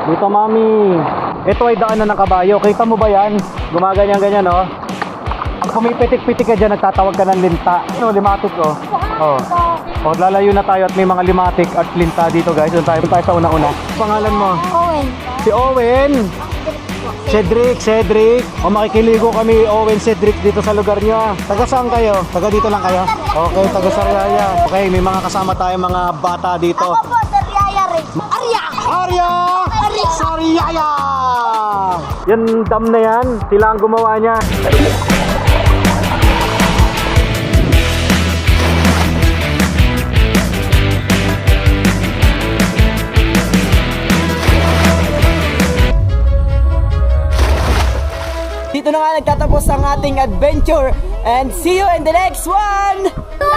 Dito, mami. Ito ay daanan ng kabayo. Kita mo ba yan? Gumaganyan-ganyan, oh. Pag pumipitik-pitik ka dyan, nagtatawag ka ng linta. Ano, limatik, oh. Oh. Oh, lalayo na tayo at may mga limatik at linta dito, guys. Doon tayo sa una-una. Pangalan mo? Owen. Si Owen. Cedric. O, makikiligo kami, Owen, Cedric, dito sa lugar niya. Taga saan kayo? Taga dito lang kayo? Okay, taga Sariaya. Okay, may mga kasama tayo mga bata dito. Ako po, Sariaya rin. Arya! Sariaya! Yan dam na yan, sila ang gumawa niya. Dito na nga nagtatapos ang ating adventure and see you in the next one! Bye!